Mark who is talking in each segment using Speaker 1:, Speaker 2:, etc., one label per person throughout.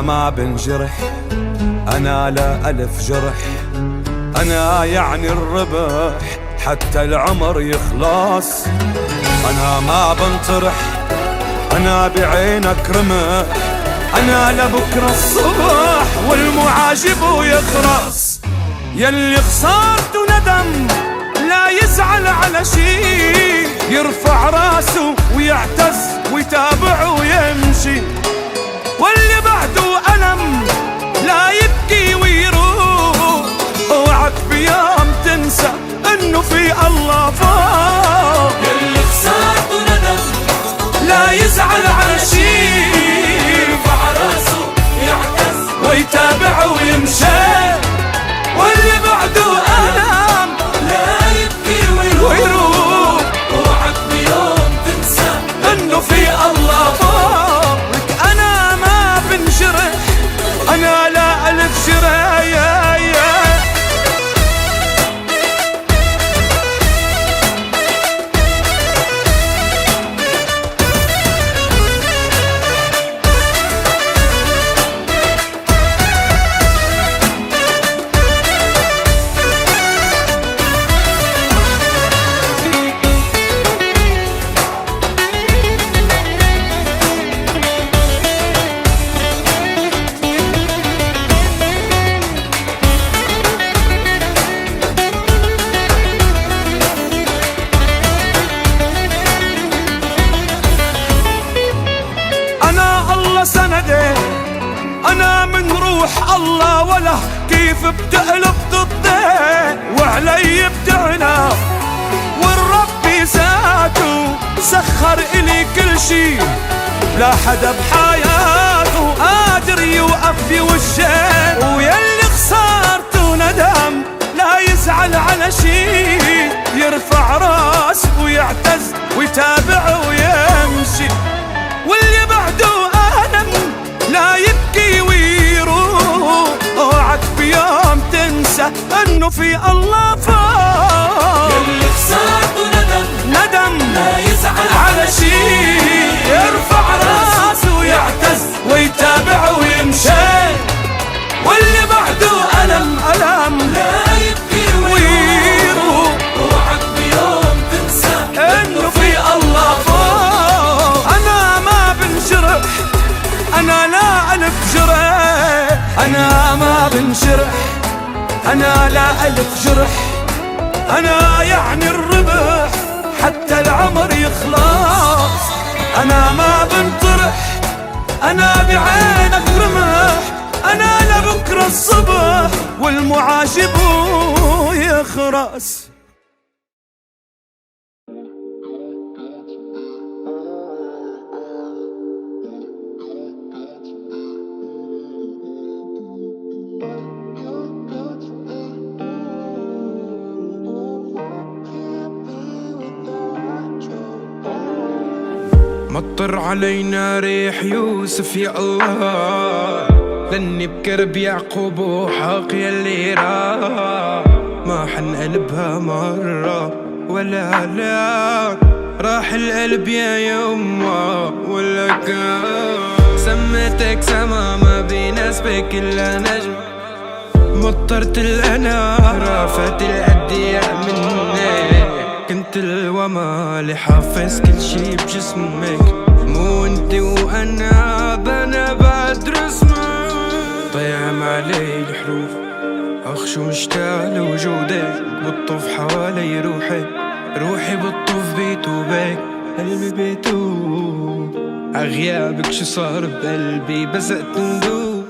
Speaker 1: ما بنجرح، أنا لا ألف جرح، أنا يعني الربح حتى العمر يخلص. أنا ما بنطرح، أنا بعينك رمح، أنا لبكرة الصبح والمعاجب يخرس. يلي خسارته ندم لا يزعل على شي، يرفع راسه ويعتز ويتابع ويمشي. واللي بعده ألم لا يبكي ويروح، اوعك بيوم تنسى انه في الله فوق.
Speaker 2: يلي خسارته ندم
Speaker 1: لا يزعل على شي،
Speaker 2: يرفع راسه يعتز
Speaker 1: ويتابع ويمشي. واللي بعده ألم
Speaker 2: لا يبكي
Speaker 1: ويروح،
Speaker 2: اوعك بيوم تنسى
Speaker 1: انه في الله فوق. لك انا ما بنجرح، انا لا الف جرح. سندي أنا من روح الله، ولا كيف بتقلب ضدي وعلي بتعنى. والرب ذاته سخر إلي كل شي، لا حدا بحياته قادر يوقف بوجهي. ويلي خسارته ندم لا يزعل على شي، يرفع راس ويعتز ويتابع ويمشي. واللي بعده لا يبكي ويروح، اوعك بيوم تنسى انه في الله فوق.
Speaker 2: يلي خسارته
Speaker 1: ندم
Speaker 2: لا يزعل
Speaker 1: على شي، يرفع راسه ويعتز ويتابع ويمشي. واللي بعده ألم
Speaker 2: لا يبكي
Speaker 1: ويروح،
Speaker 2: اوعك بيوم تنسى
Speaker 1: انه في الله فوق. انا ما بنجرح، أنا لا ألف جرح، أنا ما بنجرح، أنا لا ألف جرح، أنا يعني الربح حتى العمر يخلص. أنا ما بنطرح، أنا بعينك رمح، أنا لبكرة الصبح والمعاجب يخرس.
Speaker 3: مطر علينا ريح يوسف يا الله، لاني بكرب يعقوب وحق يلي راح. ما حنقلبها مرة ولا لا، راح القلب يا يما ولا كان. سميتك سما ما بيناسبك إلا نجم، مطرت الأنارة فات الأدياء مني. كنت الوما اللي حافظ كل شي بجسمك، مو انت وانا بنا بعد رسمك. طيعم علي الحروف اخشو مشتاق لوجودك، بطف حوالي روحي، روحي بطف بيتوبك، قلبي بيتوب عغيابك. شو صار بقلبي بزقت ندوب.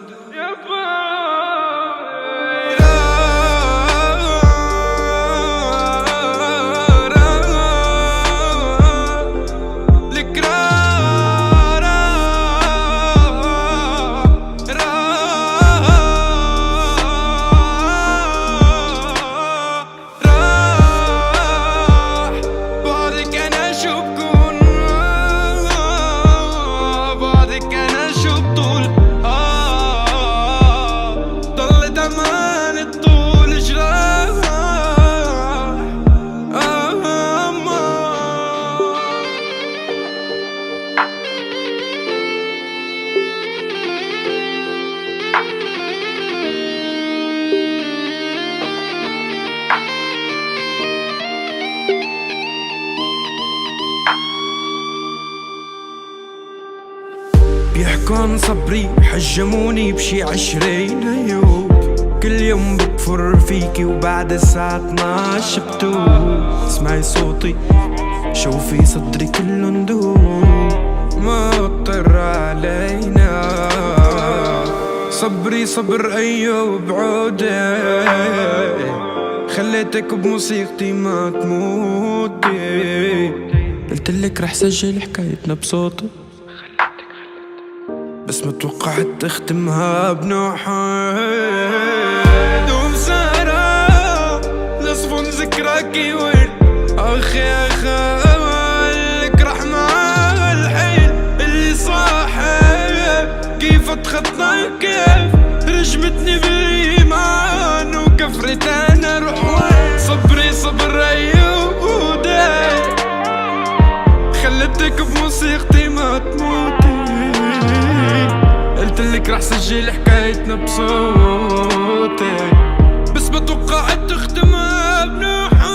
Speaker 3: يحكوا عن صبري حجموني بشي 20 عيوب. كل يوم بكفر فيكي وبعد الساعة 12 بتوب. اسمعي صوتي شوفي صدري كله ندوب. ما اضطر علينا صبري صبر أيوب عودي. خليتك بموسيقتي ما تموتي. قلتلك رح سجل حكايتنا بصوتي بس ما توقعت تختمها بنوحة. دوم سهرة لصفن ذكراكي وين أخي أخالك رح مع الحين اللي صاحب. كيف اتخطى كيف رجمتني بالإيمان وكفرت أنا روح وين. صبري صبر أيوب خلتك بموسيقتي ما تموتي. قلتلك رح سجل حكايتنا بصوتي بس ما توقعت تختمها بنوحة.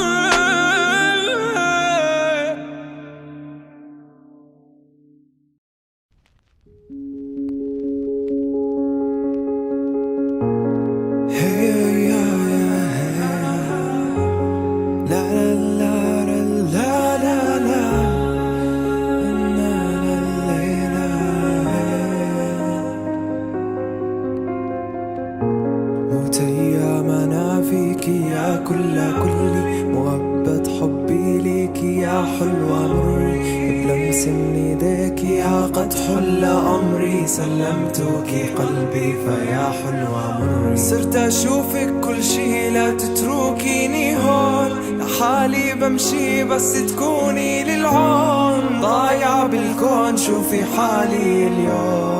Speaker 4: كلي مهبت حبي ليك يا حلوة مري. بلمس من ايديك يا قد حل أمري. سلمتك قلبي فيا حلوة مري. صرت أشوفك كل شي لا تتركيني هون. لحالي بمشي بس تكوني للعون. ضايعة بالكون شوفي حالي اليوم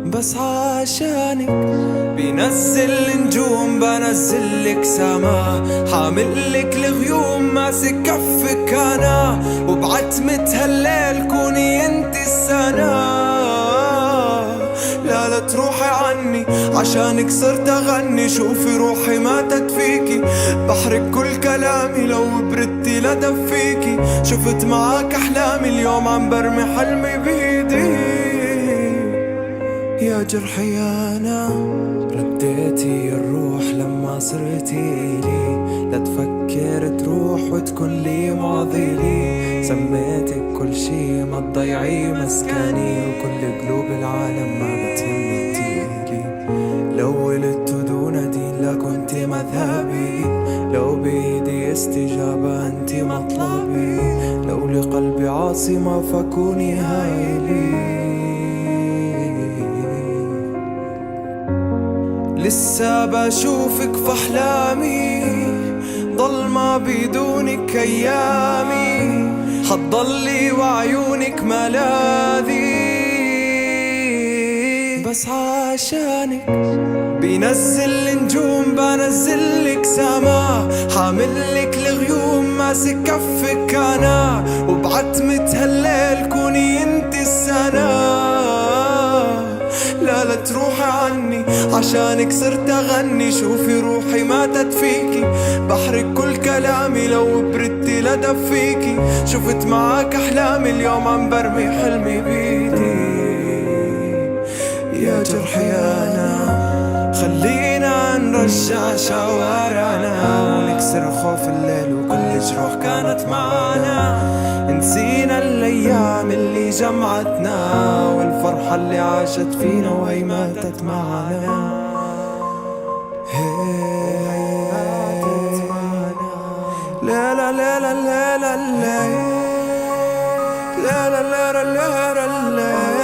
Speaker 4: بس عشانك. بينزل نجوم بنزلك سما. حاملك الغيوم ماسك كفك انا. وبعتمة هالليل كوني انت السنة. لا تروحي عني عشانك صرت اغني. شوفي روحي ماتت فيكي. بحرك كل كلامي لو بردتي لدفيكي. شفت معاك احلامي اليوم عم برمي حلمي بيدي. يا جرحي أنا رديتي الروح لما صرتي لي. لا تفكر تروح وتكون لي ماضي لي. سميتك كل شي ما تضيعي مسكني. وكل قلوب العالم ما بتهمني تيجي. لو ولدت دون دين لكنت مذهبي. لو بيدي استجابة انت مطلبي. لو لقلبي عاصمة فكوني هايلي. لسه بشوفك في أحلامي. ضلمة بدونك أيامي. حتضلي وعيونك ملاذي بس عشانك. بينزل نجوم بنزلك سما. حاملك الغيوم ماسك كفك أنا. وبعتمة هالليل كوني انت السنة. لا تروحي عني عشانك صرت أغني. شوفي روحي ماتت فيكي. بحرك كل كلامي لو بردتي لدفيكي. شفت معاك أحلامي اليوم عم برمي حلمي بيدي. يا جرحي أنا خلينا نرجع شوارعنا. ونكسر خوف الليل وكل جروح كانت معانا. نسينا الأيام اللي جمعتنا. والفرحة اللي عاشت فينا وهي ماتت معانا. لا لا لا لا لا لا لا لا لا لا لا لا